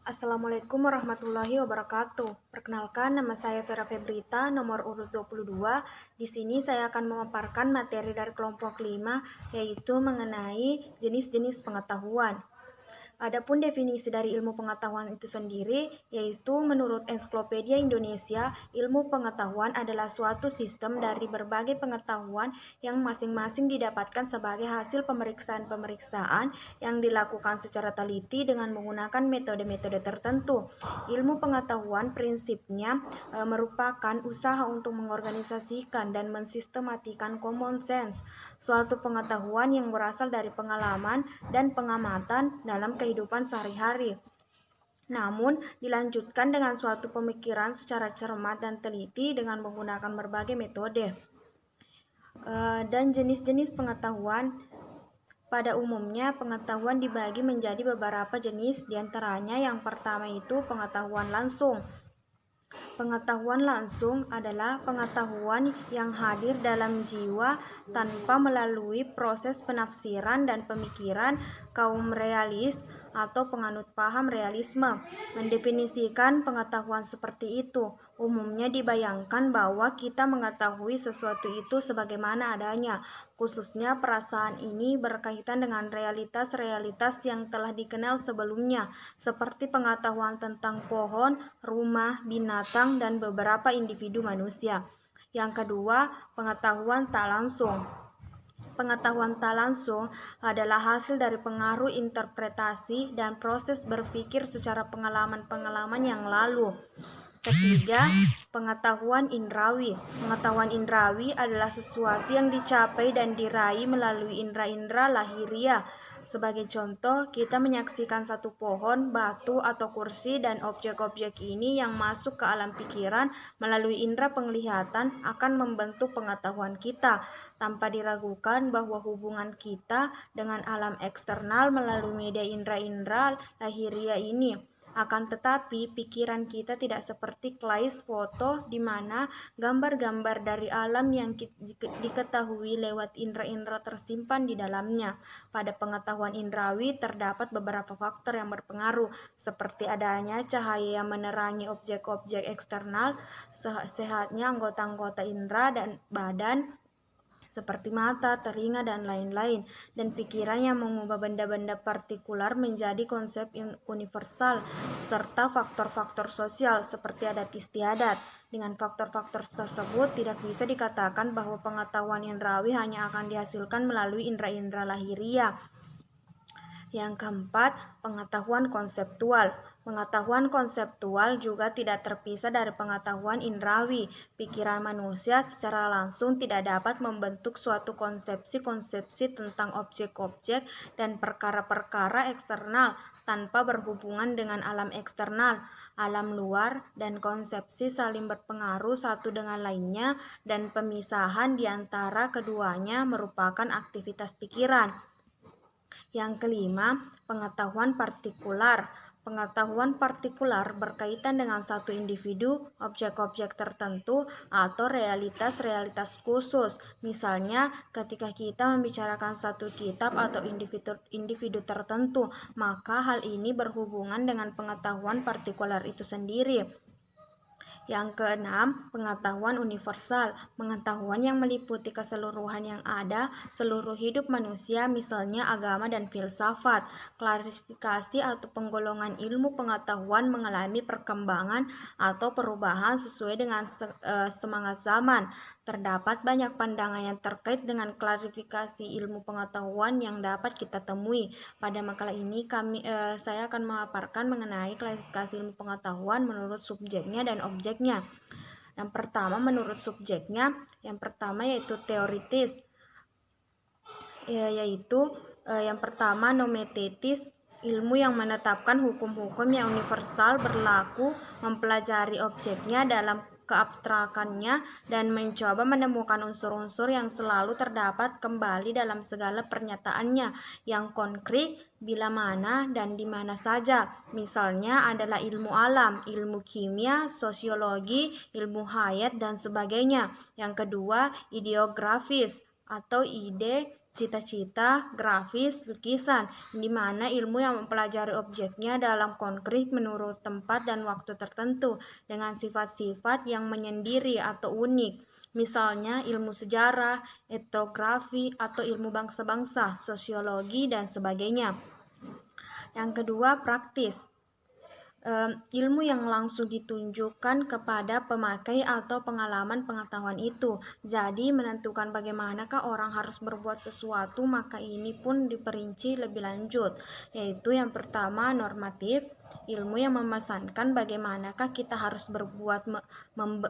Assalamualaikum warahmatullahi wabarakatuh. Perkenalkan, nama saya Vera Febrita, nomor urut 22. Di sini saya akan memaparkan materi dari kelompok 5, yaitu mengenai jenis-jenis pengetahuan. Adapun definisi dari ilmu pengetahuan itu sendiri, yaitu menurut Ensiklopedia Indonesia, ilmu pengetahuan adalah suatu sistem dari berbagai pengetahuan yang masing-masing didapatkan sebagai hasil pemeriksaan-pemeriksaan yang dilakukan secara teliti dengan menggunakan metode-metode tertentu. Ilmu pengetahuan prinsipnya merupakan usaha untuk mengorganisasikan dan mensistematikan common sense, suatu pengetahuan yang berasal dari pengalaman dan pengamatan dalam kehidupan sehari-hari, namun dilanjutkan dengan suatu pemikiran secara cermat dan teliti dengan menggunakan berbagai metode. Dan jenis-jenis pengetahuan. Pada umumnya, pengetahuan dibagi menjadi beberapa jenis, diantaranya yang pertama itu pengetahuan langsung. Pengetahuan langsung adalah pengetahuan yang hadir dalam jiwa tanpa melalui proses penafsiran dan pemikiran kaum realis atau penganut paham realisme. Mendefinisikan pengetahuan seperti itu, umumnya dibayangkan bahwa kita mengetahui sesuatu itu sebagaimana adanya, khususnya perasaan ini berkaitan dengan realitas-realitas yang telah dikenal sebelumnya, seperti pengetahuan tentang pohon, rumah, binatang, dan beberapa individu manusia. Yang kedua, pengetahuan tak langsung. Pengetahuan tak langsung adalah hasil dari pengaruh interpretasi dan proses berpikir secara pengalaman-pengalaman yang lalu. Ketiga, pengetahuan indrawi. Pengetahuan indrawi adalah sesuatu yang dicapai dan diraih melalui indera-indera lahiriah. Sebagai contoh, kita menyaksikan satu pohon, batu, atau kursi, dan objek-objek ini yang masuk ke alam pikiran melalui indera penglihatan akan membentuk pengetahuan kita, tanpa diragukan bahwa hubungan kita dengan alam eksternal melalui media indera-indera lahiriah ini. Akan tetapi, pikiran kita tidak seperti Kleist foto di mana gambar-gambar dari alam yang diketahui lewat indera-indera tersimpan di dalamnya. Pada pengetahuan indrawi terdapat beberapa faktor yang berpengaruh, seperti adanya cahaya yang menerangi objek-objek eksternal, sehatnya anggota-anggota indera dan badan, seperti mata, telinga, dan lain-lain, dan pikiran yang mengubah benda-benda partikular menjadi konsep universal, serta faktor-faktor sosial seperti adat istiadat. Dengan faktor-faktor tersebut, tidak bisa dikatakan bahwa pengetahuan indrawi hanya akan dihasilkan melalui indera-indera lahiriah. Yang keempat, pengetahuan konseptual. Pengetahuan konseptual juga tidak terpisah dari pengetahuan indrawi. Pikiran manusia secara langsung tidak dapat membentuk suatu konsepsi-konsepsi tentang objek-objek dan perkara-perkara eksternal tanpa berhubungan dengan alam eksternal, alam luar, dan konsepsi saling berpengaruh satu dengan lainnya, dan pemisahan di antara keduanya merupakan aktivitas pikiran. Yang kelima, pengetahuan partikular. Pengetahuan partikular berkaitan dengan satu individu, objek-objek tertentu, atau realitas-realitas khusus. Misalnya, ketika kita membicarakan satu kitab atau individu tertentu, maka hal ini berhubungan dengan pengetahuan partikular itu sendiri. Yang keenam, pengetahuan universal. Pengetahuan yang meliputi keseluruhan yang ada, seluruh hidup manusia, misalnya agama dan filsafat. Klasifikasi atau penggolongan ilmu pengetahuan mengalami perkembangan atau perubahan sesuai dengan semangat zaman. Terdapat banyak pandangan yang terkait dengan klarifikasi ilmu pengetahuan yang dapat kita temui. Pada makalah ini saya akan memaparkan mengenai klasifikasi ilmu pengetahuan menurut subjeknya dan objeknya. Yang pertama, menurut subjeknya, yang pertama yaitu teoritis, yaitu yang pertama nomentetis, ilmu yang menetapkan hukum-hukum yang universal berlaku, mempelajari objeknya dalam keabstrakannya, dan mencoba menemukan unsur-unsur yang selalu terdapat kembali dalam segala pernyataannya yang konkret bila mana dan di mana saja. Misalnya adalah ilmu alam, ilmu kimia, sosiologi, ilmu hayat, dan sebagainya. Yang kedua, ideografis atau ide cita-cita, grafis, lukisan, di mana ilmu yang mempelajari objeknya dalam konkret menurut tempat dan waktu tertentu dengan sifat-sifat yang menyendiri atau unik. Misalnya ilmu sejarah, etnografi, atau ilmu bangsa-bangsa, sosiologi, dan sebagainya. Yang kedua, praktis. Ilmu yang langsung ditunjukkan kepada pemakai atau pengalaman pengetahuan itu. Jadi menentukan bagaimanakah orang harus berbuat sesuatu, maka ini pun diperinci lebih lanjut, yaitu yang pertama normatif, ilmu yang memesankan bagaimanakah kita harus berbuat,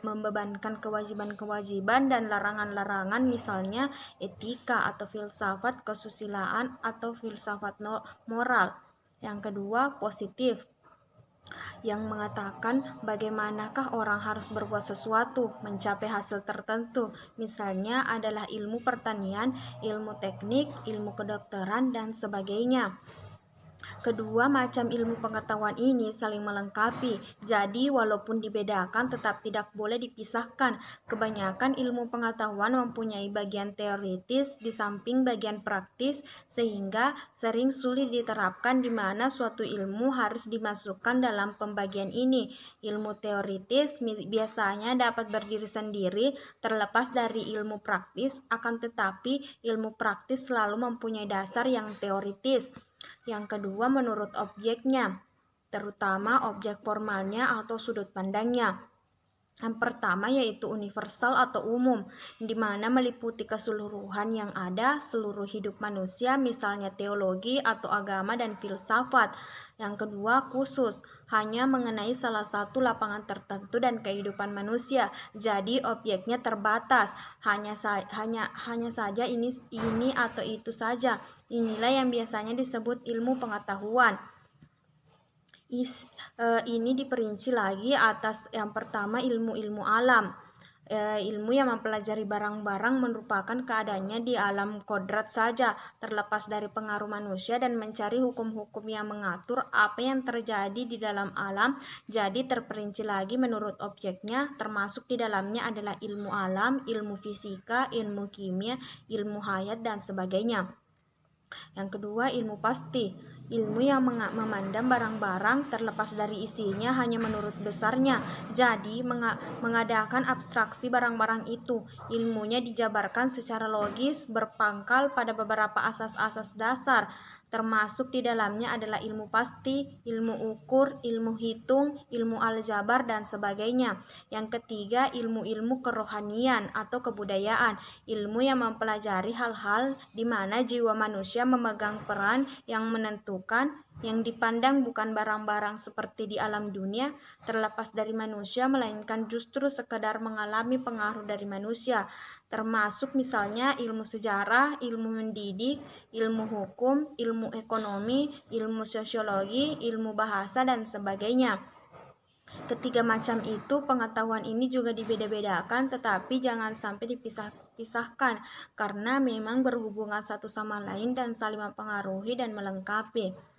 membebankan kewajiban-kewajiban dan larangan-larangan, misalnya etika atau filsafat kesusilaan atau filsafat moral. Yang kedua positif, yang mengatakan bagaimanakah orang harus berbuat sesuatu, mencapai hasil tertentu. Misalnya adalah ilmu pertanian, ilmu teknik, ilmu kedokteran, dan sebagainya. Kedua macam ilmu pengetahuan ini saling melengkapi, jadi walaupun dibedakan tetap tidak boleh dipisahkan. Kebanyakan ilmu pengetahuan mempunyai bagian teoritis di samping bagian praktis, sehingga sering sulit diterapkan di mana suatu ilmu harus dimasukkan dalam pembagian ini. Ilmu teoritis biasanya dapat berdiri sendiri terlepas dari ilmu praktis, akan tetapi ilmu praktis selalu mempunyai dasar yang teoritis. Yang kedua menurut objeknya, terutama objek formalnya atau sudut pandangnya. Yang pertama yaitu universal atau umum, di mana meliputi keseluruhan yang ada, seluruh hidup manusia, misalnya teologi atau agama dan filsafat. Yang kedua khusus, hanya mengenai salah satu lapangan tertentu dan kehidupan manusia. Jadi objeknya terbatas, hanya saja ini atau itu saja. Inilah yang biasanya disebut ilmu pengetahuan. Ini diperinci lagi atas yang pertama ilmu-ilmu alam. Ilmu yang mempelajari barang-barang merupakan keadaannya di alam kodrat saja, terlepas dari pengaruh manusia, dan mencari hukum-hukum yang mengatur apa yang terjadi di dalam alam. Jadi terperinci lagi menurut objeknya, termasuk di dalamnya adalah ilmu alam, ilmu fisika, ilmu kimia, ilmu hayat, dan sebagainya. Yang kedua ilmu pasti, ilmu yang memandang barang-barang terlepas dari isinya hanya menurut besarnya. Jadi mengadakan abstraksi barang-barang itu. Ilmunya dijabarkan secara logis berpangkal pada beberapa asas-asas dasar. Termasuk di dalamnya adalah ilmu pasti, ilmu ukur, ilmu hitung, ilmu aljabar, dan sebagainya. Yang ketiga ilmu-ilmu kerohanian atau kebudayaan, ilmu yang mempelajari hal-hal di mana jiwa manusia memegang peran yang menentukan, yang dipandang bukan barang-barang seperti di alam dunia terlepas dari manusia, melainkan justru sekedar mengalami pengaruh dari manusia, termasuk misalnya ilmu sejarah, ilmu mendidik, ilmu hukum, ilmu ekonomi, ilmu sosiologi, ilmu bahasa, dan sebagainya. Ketiga macam itu pengetahuan ini juga dibeda-bedakan, tetapi jangan sampai dipisahkan karena memang berhubungan satu sama lain dan saling mempengaruhi dan melengkapi.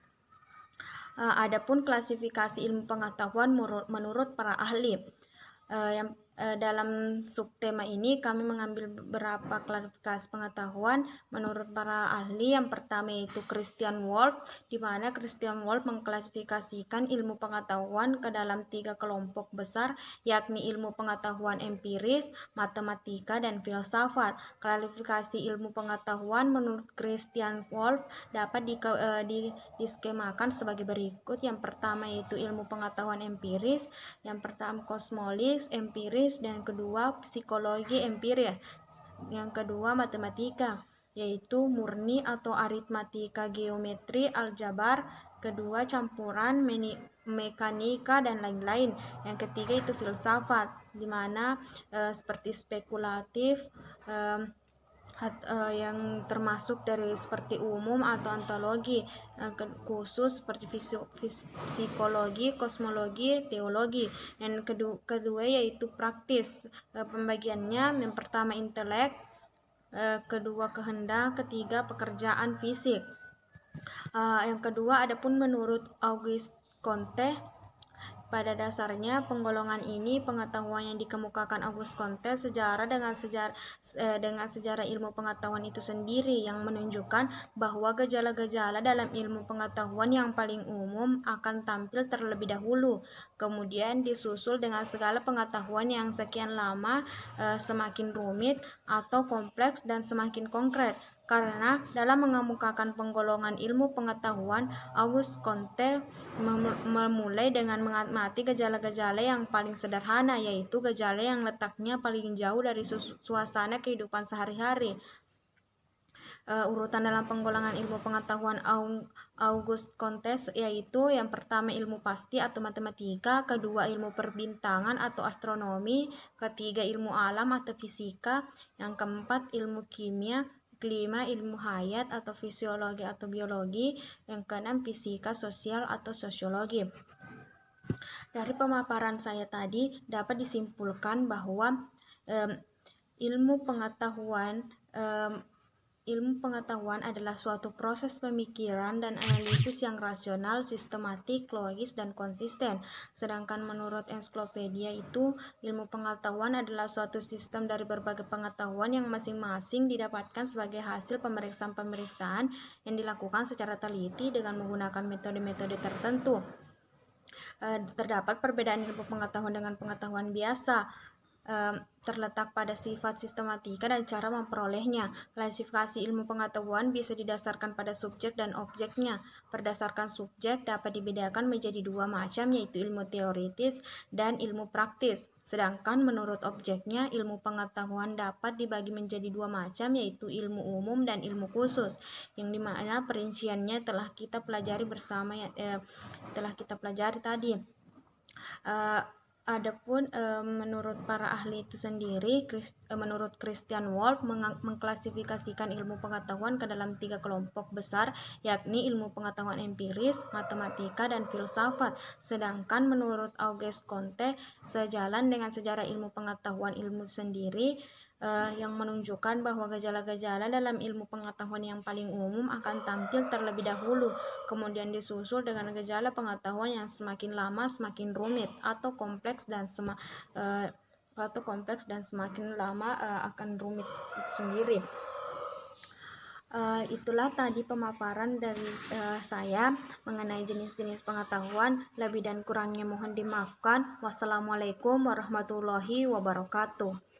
Adapun klasifikasi ilmu pengetahuan menurut para ahli. Dalam subtema ini kami mengambil beberapa klasifikasi pengetahuan menurut para ahli. Yang pertama yaitu Christian Wolff, di mana Christian Wolff mengklasifikasikan ilmu pengetahuan ke dalam 3 kelompok besar, yakni ilmu pengetahuan empiris, matematika, dan filsafat. Klasifikasi ilmu pengetahuan menurut Christian Wolff dapat diskemakan sebagai berikut. Yang pertama yaitu ilmu pengetahuan empiris, yang pertama kosmolis empiris, dan kedua psikologi empiris, yang kedua matematika yaitu murni atau aritmatika, geometri, aljabar, kedua campuran mekanika, dan lain-lain. Yang ketiga itu filsafat, di mana seperti spekulatif, yang termasuk dari seperti umum atau ontologi, khusus seperti psikologi, kosmologi, teologi. Dan kedua yaitu praktis. Pembagiannya yang pertama intelek, kedua kehendak, ketiga pekerjaan fisik. Yang kedua adapun menurut Auguste Comte, Pada dasarnya, penggolongan ini pengetahuan yang dikemukakan Auguste Comte dengan sejarah ilmu pengetahuan itu sendiri yang menunjukkan bahwa gejala-gejala dalam ilmu pengetahuan yang paling umum akan tampil terlebih dahulu, kemudian disusul dengan segala pengetahuan yang sekian lama semakin rumit atau kompleks dan semakin konkret. Karena dalam mengemukakan penggolongan ilmu pengetahuan, Auguste Comte memulai dengan mengamati gejala-gejala yang paling sederhana, yaitu gejala yang letaknya paling jauh dari suasana kehidupan sehari-hari. Urutan dalam penggolongan ilmu pengetahuan Auguste Comte yaitu yang pertama ilmu pasti atau matematika, kedua ilmu perbintangan atau astronomi, ketiga ilmu alam atau fisika, yang keempat ilmu kimia, kelima ilmu hayat atau fisiologi atau biologi, yang keenam fisika sosial atau sosiologi. Dari pemaparan saya tadi dapat disimpulkan bahwa ilmu pengetahuan adalah suatu proses pemikiran dan analisis yang rasional, sistematik, logis, dan konsisten. Sedangkan menurut ensiklopedia itu, ilmu pengetahuan adalah suatu sistem dari berbagai pengetahuan yang masing-masing didapatkan sebagai hasil pemeriksaan-pemeriksaan yang dilakukan secara teliti dengan menggunakan metode-metode tertentu. Terdapat perbedaan ilmu pengetahuan dengan pengetahuan biasa terletak pada sifat sistematika dan cara memperolehnya. Klasifikasi ilmu pengetahuan bisa didasarkan pada subjek dan objeknya. Berdasarkan subjek dapat dibedakan menjadi dua macam, yaitu ilmu teoritis dan ilmu praktis. Sedangkan menurut objeknya, ilmu pengetahuan dapat dibagi menjadi dua macam, yaitu ilmu umum dan ilmu khusus, yang dimana perinciannya telah kita pelajari tadi. Adapun menurut para ahli itu sendiri, menurut Christian Wolff mengklasifikasikan ilmu pengetahuan ke dalam 3 kelompok besar, yakni ilmu pengetahuan empiris, matematika, dan filsafat. Sedangkan menurut Auguste Comte, sejalan dengan sejarah ilmu pengetahuan ilmu sendiri, yang menunjukkan bahwa gejala-gejala dalam ilmu pengetahuan yang paling umum akan tampil terlebih dahulu, kemudian disusul dengan gejala pengetahuan yang semakin lama semakin rumit atau kompleks dan semakin lama akan rumit sendiri. Itulah tadi pemaparan dari saya mengenai jenis-jenis pengetahuan. Lebih dan kurangnya mohon dimaafkan. Wassalamualaikum warahmatullahi wabarakatuh.